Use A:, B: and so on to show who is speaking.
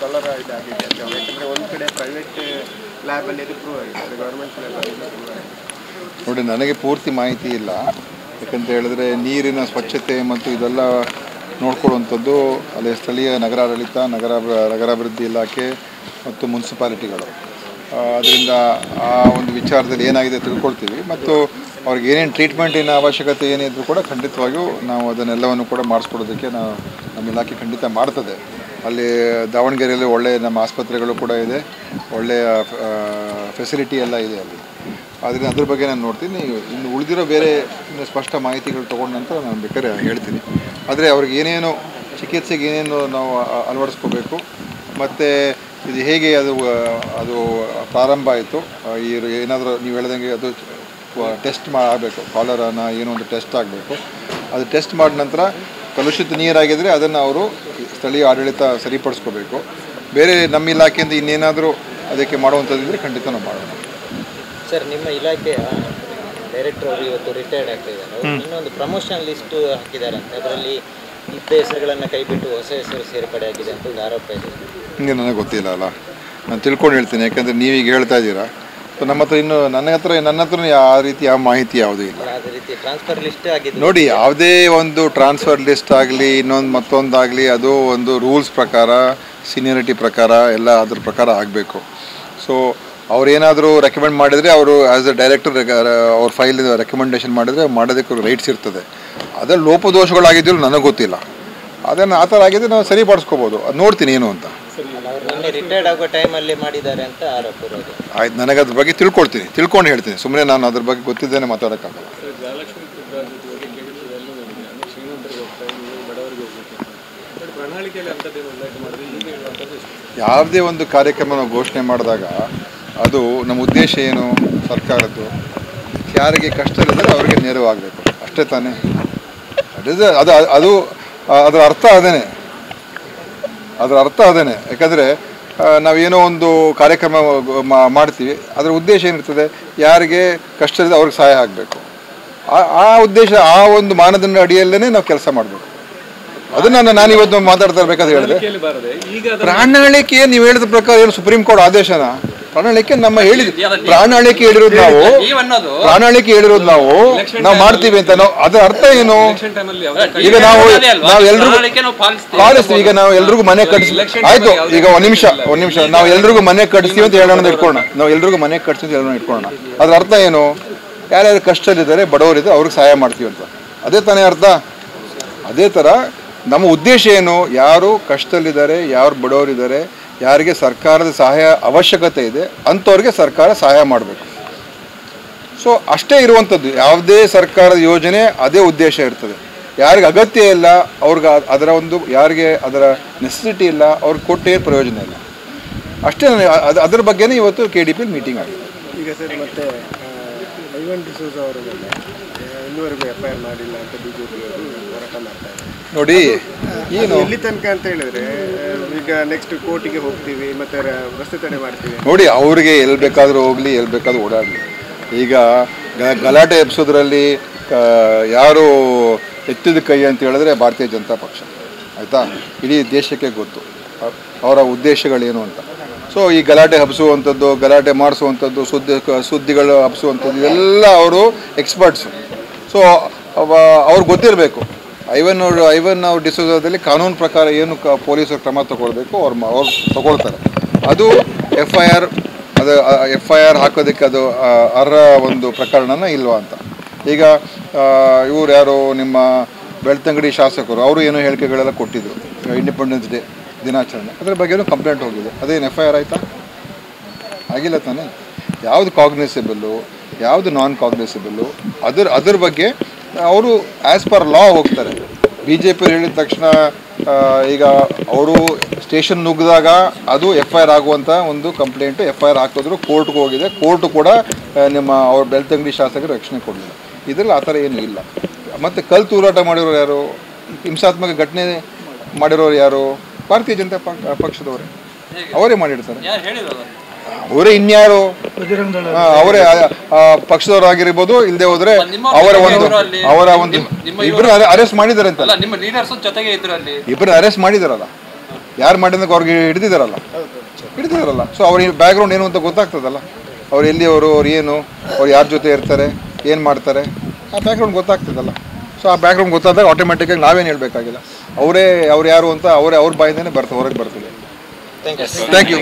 A: Cholera ಇದಾಗಿದೆ ಅಂತ. ಯಾಕಂದರೆ ಒಂದು ಕಡೆ ಪ್ರೈವೇಟ್ ಲ್ಯಾಬಲ್ಲಿ ಅದು ಪ್ರೂವ್ ಆಗಿದೆ, ಅದು ಗೌರ್ಮೆಂಟ್ ಲ್ಯಾಬಲ್ಲಿ ಪ್ರೂವ್ ಆಗಿದೆ.
B: ನೋಡಿ, ನನಗೆ ಪೂರ್ತಿ ಮಾಹಿತಿ ಇಲ್ಲ. ಯಾಕಂತ ಹೇಳಿದ್ರೆ ನೀರಿನ ಸ್ವಚ್ಛತೆ ಮತ್ತು ಇದೆಲ್ಲ ನೋಡ್ಕೊಳ್ಳುವಂಥದ್ದು ಅಲ್ಲಿ ಸ್ಥಳೀಯ ನಗರಾಡಳಿತ, ನಗರಾಭಿವೃದ್ಧಿ ಇಲಾಖೆ ಮತ್ತು ಮುನ್ಸಿಪಾಲಿಟಿಗಳು. ಅದರಿಂದ ಆ ಒಂದು ವಿಚಾರದಲ್ಲಿ ಏನಾಗಿದೆ ತಿಳ್ಕೊಳ್ತೀವಿ. ಮತ್ತು ಅವ್ರಿಗೆ ಏನೇನು ಟ್ರೀಟ್ಮೆಂಟಿನ ಅವಶ್ಯಕತೆ ಏನಿದ್ರು ಕೂಡ ಖಂಡಿತವಾಗಿಯೂ ನಾವು ಅದನ್ನೆಲ್ಲವನ್ನು ಕೂಡ ಮಾಡಿಸ್ಕೊಡೋದಕ್ಕೆ ನಮ್ಮ ಇಲಾಖೆ ಖಂಡಿತ ಮಾಡ್ತದೆ. ಅಲ್ಲಿ ದಾವಣಗೆರೆಯಲ್ಲಿ ಒಳ್ಳೆಯ ನಮ್ಮ ಆಸ್ಪತ್ರೆಗಳು ಕೂಡ ಇದೆ, ಒಳ್ಳೆಯ ಫೆಸಿಲಿಟಿ ಎಲ್ಲ ಇದೆ ಅಲ್ಲಿ. ಆದ್ದರಿಂದ ಅದ್ರ ಬಗ್ಗೆ ನಾನು ನೋಡ್ತೀನಿ. ಇನ್ನು ಉಳಿದಿರೋ ಬೇರೆ ಸ್ಪಷ್ಟ ಮಾಹಿತಿಗಳು ತೊಗೊಂಡ ನಂತರ ನಾನು ಬೇಕಾದ್ರೆ ಹೇಳ್ತೀನಿ. ಆದರೆ ಅವ್ರಿಗೆ ಏನೇನು ಚಿಕಿತ್ಸೆಗೆ ಏನೇನು ನಾವು ಅಳವಡಿಸ್ಕೋಬೇಕು ಮತ್ತು ಇದು ಹೇಗೆ ಅದು ಪ್ರಾರಂಭ ಆಯಿತು, ಏನಾದರೂ ನೀವು ಹೇಳ್ದಂಗೆ ಅದು ಟೆಸ್ಟ್ ಆಗಬೇಕು, ಕಾಲರನ ಏನೋ ಒಂದು ಟೆಸ್ಟ್ ಆಗಬೇಕು. ಅದು ಟೆಸ್ಟ್ ಮಾಡಿದ ನಂತರ ಕಲುಷಿತ ನೀರಾಗಿದ್ದರೆ ಅದನ್ನು ಅವರು ಸ್ಥಳೀಯ ಆಡಳಿತ ಸರಿಪಡಿಸ್ಕೋಬೇಕು. ಬೇರೆ ನಮ್ಮ ಇಲಾಖೆಯಿಂದ ಇನ್ನೇನಾದರೂ ಅದಕ್ಕೆ ಮಾಡುವಂಥದ್ದಿದ್ದರೆ ಖಂಡಿತ ನಾವು ಮಾಡೋಣ.
C: ಸರ್, ನಿಮ್ಮ ಇಲಾಖೆಯ ಡೈರೆಕ್ಟರ್ ಅವರು ಇವತ್ತು ರಿಟೈರ್ಡ್ ಆಗ್ತಿದ್ದಾರೆ. ಇನ್ನೊಂದು ಪ್ರಮೋಷನ್ ಲಿಸ್ಟ್ ಹಾಕಿದ್ದಾರೆ ಅಂತ, ಅದರಲ್ಲಿ ಇದ್ದ ಹೆಸರುಗಳನ್ನು ಕೈಬಿಟ್ಟು ಹೊಸ ಹೆಸರು ಸೇರ್ಪಡೆ ಆಗಿದೆ ಅಂತ ಒಂದು ಆರೋಪ ಇದೆ.
B: ಹಿಂಗೆ ನನಗೆ ಗೊತ್ತಿಲ್ಲ ಅಲ್ಲ, ನಾನು ತಿಳ್ಕೊಂಡು ಹೇಳ್ತೀನಿ. ಯಾಕಂದರೆ ನೀವೀಗ ಹೇಳ್ತಾ ಇದ್ದೀರಾ, ಸೊ ನಮ್ಮ ಹತ್ರ ಇನ್ನೂ ನನ್ನ ಹತ್ರ ಆ ರೀತಿ ಆ ಮಾಹಿತಿ ಯಾವುದೂ ಇಲ್ಲ.
C: ಅದೇ ರೀತಿ ಟ್ರಾನ್ಸ್ಫರ್ ಲಿಸ್ಟ್ ಆಗಿದೆ
B: ನೋಡಿ, ಯಾವುದೇ ಒಂದು ಟ್ರಾನ್ಸ್ಫರ್ ಲಿಸ್ಟ್ ಆಗಲಿ ಮತ್ತೊಂದಾಗಲಿ ಅದು ಒಂದು ರೂಲ್ಸ್ ಪ್ರಕಾರ, ಸೀನಿಯರಿಟಿ ಪ್ರಕಾರ ಎಲ್ಲ ಅದ್ರ ಪ್ರಕಾರ ಆಗಬೇಕು. ಸೊ ಅವ್ರೇನಾದರೂ ರೆಕಮೆಂಡ್ ಮಾಡಿದರೆ ಅವರು ಆ್ಯಸ್ ಅ ಡೈರೆಕ್ಟರ್ ಅವ್ರ ಫೈಲ್ ರೆಕಮೆಂಡೇಷನ್ ಮಾಡಿದರೆ ಮಾಡೋದಕ್ಕೆ ರೈಟ್ಸ್ ಇರ್ತದೆ. ಅದ್ರಲ್ಲಿ ಲೋಪದೋಷಗಳಾಗಿದ್ದರೂ ನನಗೆ ಗೊತ್ತಿಲ್ಲ. ಅದನ್ನು ಆ ಥರ ಆಗಿದ್ದರೆ ನಾವು ಸರಿಪಡಿಸ್ಕೋಬೋದು. ಅದು ನೋಡ್ತೀನಿ ಏನು ಅಂತ.
C: ರಿಟೈರ್ಡ್ ಆಗೋ ಟೈಮಲ್ಲಿ ಮಾಡಿದ್ದಾರೆ ಅಂತ ಆರೋಪ ಇರೋದು.
B: ಆಯ್ತು, ನನಗೆ ಅದ್ರ ಬಗ್ಗೆ ತಿಳ್ಕೊಂಡು ಹೇಳ್ತೀನಿ. ಸುಮ್ಮನೆ ನಾನು ಅದ್ರ ಬಗ್ಗೆ ಗೊತ್ತಿದ್ದೇನೆ ಮಾತಾಡೋಕ್ಕಾಗಲ್ಲ. ಯಾವುದೇ ಒಂದು ಕಾರ್ಯಕ್ರಮ ನಾವು ಘೋಷಣೆ ಮಾಡಿದಾಗ ಅದು ನಮ್ಮ ಉದ್ದೇಶ ಏನು, ಸರ್ಕಾರದ್ದು ಯಾರಿಗೆ ಕಷ್ಟ ಇದ್ದರೆ ಅವರಿಗೆ ನೆರವಾಗಬೇಕು, ಅಷ್ಟೇ ತಾನೇ. ಅದು ಅದರ ಅರ್ಥ ಅದೇನೆ. ಯಾಕಂದರೆ ನಾವೇನೋ ಒಂದು ಕಾರ್ಯಕ್ರಮ ಮಾಡ್ತೀವಿ, ಅದರ ಉದ್ದೇಶ ಏನಿರ್ತದೆ, ಯಾರಿಗೆ ಕಷ್ಟ ಇದೆ ಅವ್ರಿಗೆ ಸಹಾಯ ಆಗಬೇಕು. ಆ ಉದ್ದೇಶ, ಆ ಒಂದು ಮಾನದಂಡ ಅಡಿಯಲ್ಲೇ ನಾವು ಕೆಲಸ ಮಾಡಬೇಕು. ಅದನ್ನು ನಾನು ಇವತ್ತು ಮಾತಾಡ್ತಾ ಇರಬೇಕಾದ್ರೆ ಹೇಳಿದೆ. ಪ್ರಾಣಳಿಕೆ ನೀವು ಹೇಳಿದ ಪ್ರಕಾರ ಏನು ಸುಪ್ರೀಂ ಕೋರ್ಟ್ ಆದೇಶನ? ಪ್ರಾಣಳಿಕೆ ನಮ್ಮ ಪ್ರಾಣಳಿಕೆ ಹೇಳಿರೋದು ನಾವು ಮಾಡ್ತೀವಿ ಅಂತ. ನಾವು ಅದರ ಅರ್ಥ ಏನು? ಈಗ ನಾವು ಪಾಲಿಸ್ತೀವಿ. ಈಗ ನಾವು ಎಲ್ರಿಗೂ ಮನೆ ಕಟ್ಟಿಸಿ ಆಯ್ತು. ಈಗ ಒಂದ್ ನಿಮಿಷ ನಾವು ಎಲ್ರಿಗೂ ಮನೆ ಕಟ್ಟಿಸ್ತೀವಿ ಅಂತ ಹೇಳೋಣ ಇಟ್ಕೊಳ್ಳೋಣ. ಇಟ್ಕೊಳ್ಳೋಣ. ಅದ್ರ ಅರ್ಥ ಏನು? ಯಾರ್ಯಾರು ಕಷ್ಟದಿದ್ದಾರೆ, ಬಡವರಿದ್ದಾರೆ, ಅವ್ರಿಗೆ ಸಹಾಯ ಮಾಡ್ತೀವಿ ಅಂತ. ಅದೇ ತಾನೇ ಅರ್ಥ. ಅದೇ ಥರ ನಮ್ಮ ಉದ್ದೇಶ ಏನು? ಯಾರು ಕಷ್ಟದಲ್ಲಿದ್ದಾರೆ, ಯಾರು ಬಡವರಿದ್ದಾರೆ, ಯಾರಿಗೆ ಸರ್ಕಾರದ ಸಹಾಯ ಅವಶ್ಯಕತೆ ಇದೆ ಅಂಥವ್ರಿಗೆ ಸರ್ಕಾರ ಸಹಾಯ ಮಾಡಬೇಕು. ಸೊ ಅಷ್ಟೇ ಇರುವಂಥದ್ದು. ಯಾವುದೇ ಸರ್ಕಾರದ ಯೋಜನೆ ಅದೇ ಉದ್ದೇಶ ಇರ್ತದೆ. ಯಾರಿಗೆ ಅಗತ್ಯ ಇಲ್ಲ ಅವ್ರಿಗೆ ಯಾರಿಗೆ ಅದರ ನೆಸೆಸಿಟಿ ಇಲ್ಲ ಅವ್ರಿಗೆ ಕೊಟ್ಟೇ ಪ್ರಯೋಜನ ಇಲ್ಲ. ಅಷ್ಟೇ. ಅದರ ಬಗ್ಗೆನೇ ಇವತ್ತು KDP ಮೀಟಿಂಗ್ ಆಗಿದೆ.
A: ಈಗ ಸರ್, ಮತ್ತೆ ಐವನ್ ಡಿಸೋಜ ಅವರ ಮೇಲೆ ಇನ್ನೂವರೆಗೂ FIR ಮಾಡಿಲ್ಲ ಅಂತ BJP ಅವರು ಹೋರಾಟ ಮಾಡ್ತಾ ಇದ್ದಾರೆ.
B: ನೋಡಿ, ಏನು
A: ಎಲ್ಲಿ ತನಕ ಅಂತ ಹೇಳಿದ್ರೆ ಈಗ ನೆಕ್ಸ್ಟ್ ಕೋರ್ಟಿಗೆ ಹೋಗ್ತೀವಿ, ಮತ್ತೆ ರಸ್ತೆ ತಡೆ ಮಾಡ್ತೀವಿ.
B: ನೋಡಿ, ಅವ್ರಿಗೆ ಎಲ್ಲಿ ಬೇಕಾದರೂ ಹೋಗಲಿ, ಎಲ್ಲಿ ಬೇಕಾದರೂ ಓಡಾಡಲಿ. ಈಗ ಗಲಾಟೆ ಎಬ್ಸೋದ್ರಲ್ಲಿ ಯಾರು ಎತ್ತಿದ ಕೈ ಅಂತ ಹೇಳಿದ್ರೆ ಭಾರತೀಯ ಜನತಾ ಪಕ್ಷ. ಆಯಿತಾ? ಇಡೀ ದೇಶಕ್ಕೆ ಗೊತ್ತು ಅವರ ಉದ್ದೇಶಗಳೇನು ಅಂತ. ಸೊ ಈ ಗಲಾಟೆ ಹಬ್ಬಿಸುವಂಥದ್ದು, ಗಲಾಟೆ ಮಾಡಿಸುವಂಥದ್ದು, ಸುದ್ದಿಗಳು ಹಬ್ಬಿಸುವಂಥದ್ದು ಇದೆಲ್ಲ ಅವರು ಎಕ್ಸ್ಪರ್ಟ್ಸು. ಸೊ ಅವ್ರಿಗೆ ಗೊತ್ತಿರಬೇಕು. ಐವನ್ ಡಿಸೋಜಾದಲ್ಲಿ ಕಾನೂನು ಪ್ರಕಾರ ಏನು ಪೊಲೀಸರು ಕ್ರಮ ತಗೊಳ್ಬೇಕು ಅವ್ರು ತಗೊಳ್ತಾರೆ. ಅದು FIR ಹಾಕೋದಕ್ಕೆ ಅದು ಅರ್ಹ ಒಂದು ಪ್ರಕರಣನ ಇಲ್ವಾ ಅಂತ. ಈಗ ಇವ್ರು ಯಾರು ನಿಮ್ಮ ಬೆಳ್ತಂಗಡಿ ಶಾಸಕರು, ಅವರು ಏನೋ ಹೇಳಿಕೆಗಳೆಲ್ಲ ಕೊಟ್ಟಿದ್ರು ಇಂಡಿಪೆಂಡೆನ್ಸ್ ಡೇ ದಿನಾಚರಣೆ, ಅದರ ಬಗ್ಗೆನೂ ಕಂಪ್ಲೇಂಟ್ ಹೋಗಿದೆ. ಅದೇನು FIR ಆಯಿತಾ? ಆಗಿಲ್ಲ ತಾನೇ. ಯಾವುದು ಕಾಗ್ನಿಸಬಲ್ಲು, ಯಾವುದು ನಾನ್ ಕಾಗ್ನಿಸಬಲ್ಲು, ಅದ್ರ ಬಗ್ಗೆ ಅವರು ಆ್ಯಸ್ ಪರ್ ಲಾ ಹೋಗ್ತಾರೆ. BJP ಹೇಳಿದ ತಕ್ಷಣ ಈಗ ಅವರು ಸ್ಟೇಷನ್ ನುಗ್ಗಿದಾಗ ಅದು FIR ಆಗುವಂಥ ಒಂದು ಕಂಪ್ಲೇಂಟು FIR ಹಾಕಿದ್ರು, ಕೋರ್ಟ್ಗೆ ಹೋಗಿದೆ. ಕೋರ್ಟು ಕೂಡ ಅವ್ರ ಬೆಳ್ತಂಗಡಿ ಶಾಸಕರು ರಕ್ಷಣೆ ಕೊಡಲಿಲ್ಲ. ಇದರಲ್ಲಿ ಆ ಥರ ಏನೂ ಇಲ್ಲ. ಮತ್ತು ಕಲ್ಲು ತೂರಾಟ ಮಾಡಿರೋರು ಯಾರು, ಹಿಂಸಾತ್ಮಕ ಘಟನೆ ಮಾಡಿರೋರು ಯಾರು? ಭಾರತೀಯ ಜನತಾ ಪಕ್ಷದವರೇ, ಅವರೇ ಮಾಡಿರ್ತಾರೆ. ಅವರೇ ಇನ್ಯಾರು? ಅವರೇ ಪಕ್ಷದವರಾಗಿರ್ಬೋದು, ಇಲ್ಲದೆ ಹೋದ್ರೆ ಅವರ ಒಂದು ಇಬ್ಬರು ಅರೆಸ್ಟ್ ಮಾಡಿದ್ದಾರೆ ಅಂತ. ಇಬ್ಬರು ಅರೆಸ್ಟ್ ಮಾಡಿದಾರಲ್ಲ. ಯಾರು ಮಾಡಿದಾಗ ಅವ್ರಿಗೆ ಹಿಡಿದಿದ್ದಾರಲ್ಲ. ಸೊ ಅವ್ರಿಗೆ ಬ್ಯಾಕ್ಗ್ರೌಂಡ್ ಏನು ಅಂತ ಗೊತ್ತಾಗ್ತದಲ್ಲ, ಅವ್ರು ಎಲ್ಲಿಯವರು, ಅವ್ರು ಏನು, ಅವ್ರು ಯಾರ ಜೊತೆ ಇರ್ತಾರೆ, ಏನು ಮಾಡ್ತಾರೆ, ಆ ಬ್ಯಾಕ್ಗ್ರೌಂಡ್ ಗೊತ್ತಾಗ್ತದಲ್ಲ. ಸೊ ಆ ಬ್ಯಾಕ್ಗ್ರೌಂಡ್ ಗೊತ್ತಾದಾಗ ಆಟೋಮೆಟಿಕ್ಕಾಗಿ ನಾವೇನು ಹೇಳಬೇಕಾಗಿಲ್ಲ, ಅವ್ರು ಯಾರು ಅಂತ ಅವ್ರ ಬಾಯಿಂದನೇ ಹೊರಗೆ ಬರ್ತದೆ.
C: Thank you.
B: Thank you.